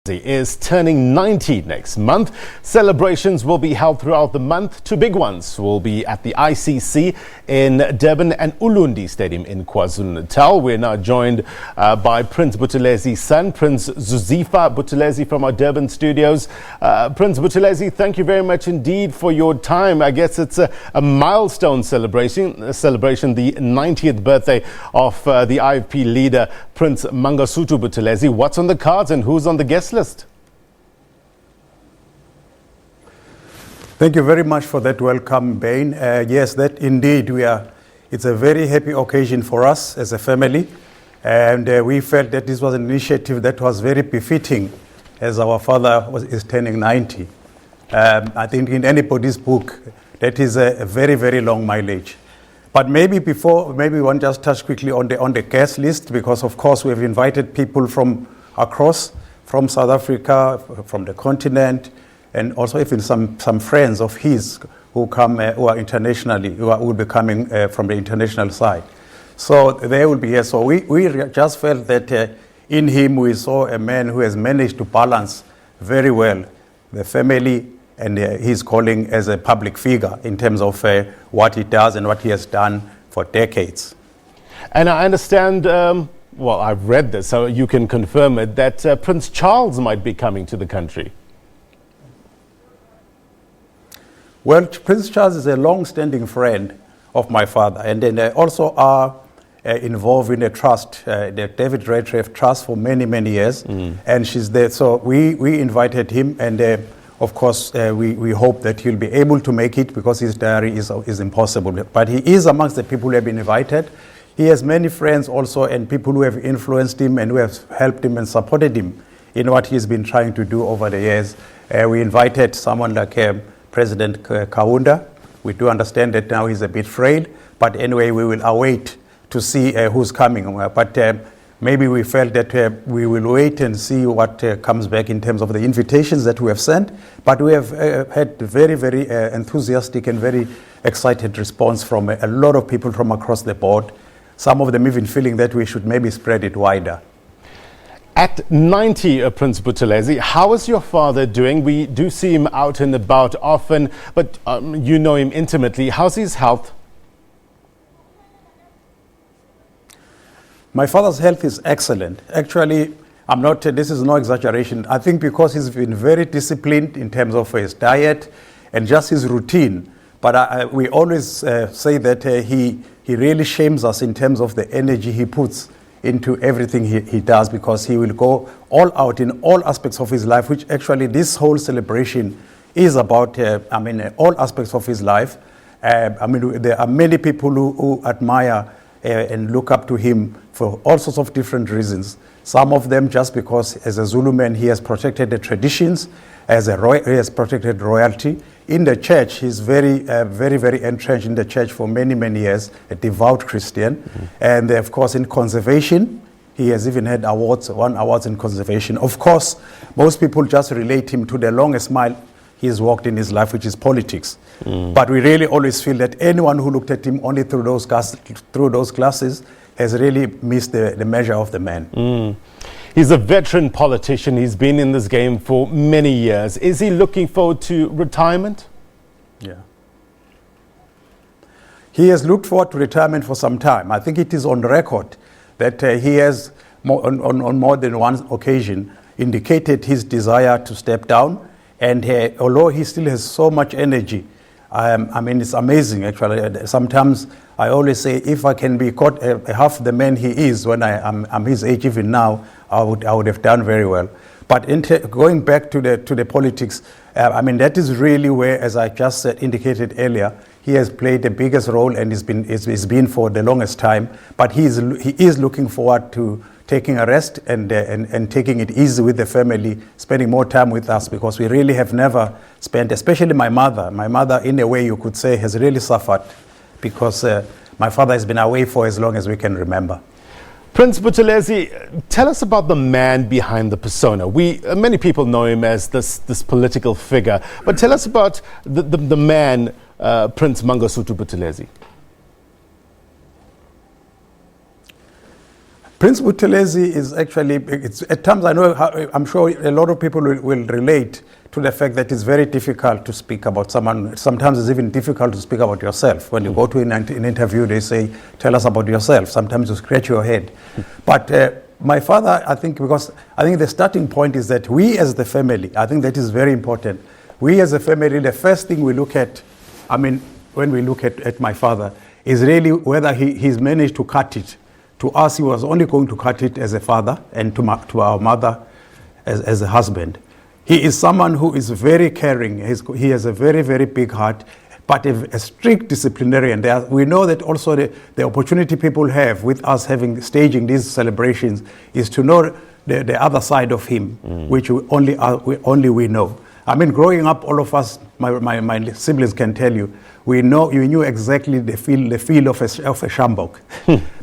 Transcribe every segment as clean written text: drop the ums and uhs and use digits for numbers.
Is turning 90 next month. Celebrations will be held throughout the month. Two big ones will be at the ICC in Durban and Ulundi Stadium in Kwazulu-Natal. We're now joined by Prince Buthelezi's son, Prince Zuzifa Buthelezi, from our Durban studios. Prince Buthelezi, thank you very much indeed for your time. I guess it's a milestone celebration, the 90th birthday of the IFP leader, Prince Mangosuthu Buthelezi. What's on the cards and who's on the guest list? Thank you very much for that welcome, Bain. Yes, that indeed it's a very happy occasion for us as a family, and we felt that this was an initiative that was very befitting as our father is turning 90. I think in anybody's book that is a very, very long mileage. But maybe we want to just touch quickly on the guest list, because of course we have invited people from across, from South Africa, from the continent, and also even some friends of his who come who are internationally, who will be coming from the international side. So they will be here. So we just felt that in him we saw a man who has managed to balance very well the family and his calling as a public figure in terms of what he does and what he has done for decades. And I understand, well, I've read this, so you can confirm it, that Prince Charles might be coming to the country. Well, Prince Charles is a long-standing friend of my father, and then they also are involved in a trust, the David Redgrave Trust, for many, many years, and she's there. So we invited him, and of course, we hope that he'll be able to make it, because his diary is impossible. But he is amongst the people who have been invited. He has many friends also, and people who have influenced him and who have helped him and supported him in what he's been trying to do over the years. We invited someone like President Kaunda. We do understand that now he's a bit frail, but anyway, we will await to see who's coming. But maybe we felt that we will wait and see what comes back in terms of the invitations that we have sent. But we have had very, very enthusiastic and very excited response from a lot of people from across the board. Some of them even feeling that we should maybe spread it wider. At 90, Prince Buthelezi, how is your father doing? We do see him out and about often, but you know him intimately. How's his health? My father's health is excellent. Actually, this is no exaggeration. I think because he's been very disciplined in terms of his diet and just his routine. But we always say that he really shames us in terms of the energy he puts into everything he does, because he will go all out in all aspects of his life, which actually this whole celebration is about, all aspects of his life. There are many people who admire and look up to him for all sorts of different reasons. Some of them just because as a Zulu man he has protected the traditions, he has protected royalty. In the church, he's very, very entrenched in the church for many, many years, a devout Christian. And of course, in conservation, he has even had won awards in conservation. Of course, most people just relate him to the longest mile he's walked in his life, which is politics. But we really always feel that anyone who looked at him only through those glasses has really missed the measure of the man. He's a veteran politician. He's been in this game for many years. Is he looking forward to retirement? Yeah. He has looked forward to retirement for some time. I think it is on record that he has, on more than one occasion, indicated his desire to step down. And although he still has so much energy, it's amazing, actually. Sometimes I always say, if I can be caught half the man he is when I'm his age even now, I would have done very well. But going back to the politics, that is really where, as I just indicated earlier, he has played the biggest role, and it's been for the longest time. But he is looking forward to taking a rest and taking it easy with the family, spending more time with us, because we really have never spent, especially my mother. My mother, in a way you could say, has really suffered, because my father has been away for as long as we can remember. Prince Buthelezi, tell us about the man behind the persona. Many people know him as this political figure, but tell us about the man, Prince Mangosuthu Buthelezi. Prince Buthelezi is actually, at times I'm sure a lot of people will relate to the fact that it's very difficult to speak about someone. Sometimes it's even difficult to speak about yourself. When you go to an interview, they say, tell us about yourself. Sometimes you scratch your head. But my father, I think the starting point is that we as the family, I think that is very important. We as a family, the first thing we look at, when we look at my father, is really whether he's managed to cut it. To us, he was only going to cut it as a father, and to our mother as a husband. He is someone who is very caring. He has a very, very big heart, but a strict disciplinarian. We know that also the opportunity people have with us staging these celebrations is to know the other side of him, which only we know. Growing up, all of us, my siblings can tell you, we knew exactly the feel of a shambok,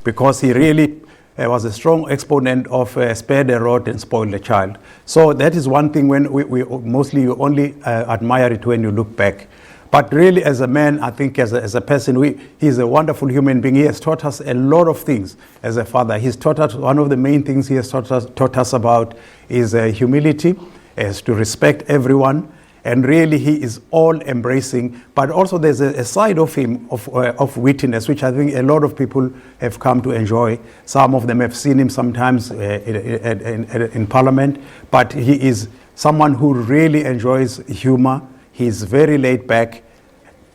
because he really was a strong exponent of spare the rod and spoil the child. So that is one thing when we mostly only admire it when you look back. But really, as a man, I think as a person, he's a wonderful human being. He has taught us a lot of things as a father. He's taught us, one of the main things he has taught us about is humility, is to respect everyone. And really, he is all embracing. But also, there's a side of him of wittiness, which I think a lot of people have come to enjoy. Some of them have seen him sometimes in Parliament. But he is someone who really enjoys humor. He's very laid back,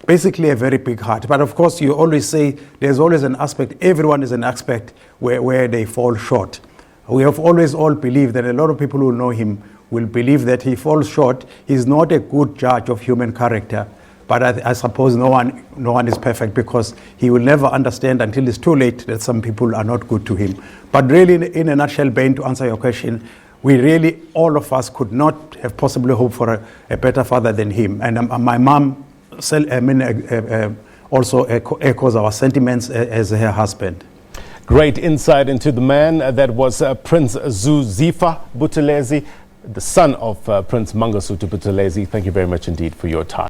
basically a very big heart. But of course, you always say there's always an aspect, everyone is an aspect where they fall short. We have always all believed that a lot of people who know him will believe that he falls short. He's not a good judge of human character. But I suppose no one is perfect, because he will never understand until it's too late that some people are not good to him. But really, in a nutshell, Ben, to answer your question, we really, all of us could not have possibly hoped for a better father than him. And my mom also echoes our sentiments as her husband. Great insight into the man. That was Prince Zuzifa Buthelezi, the son of Prince Mangosuthu Buthelezi. Thank you very much indeed for your time.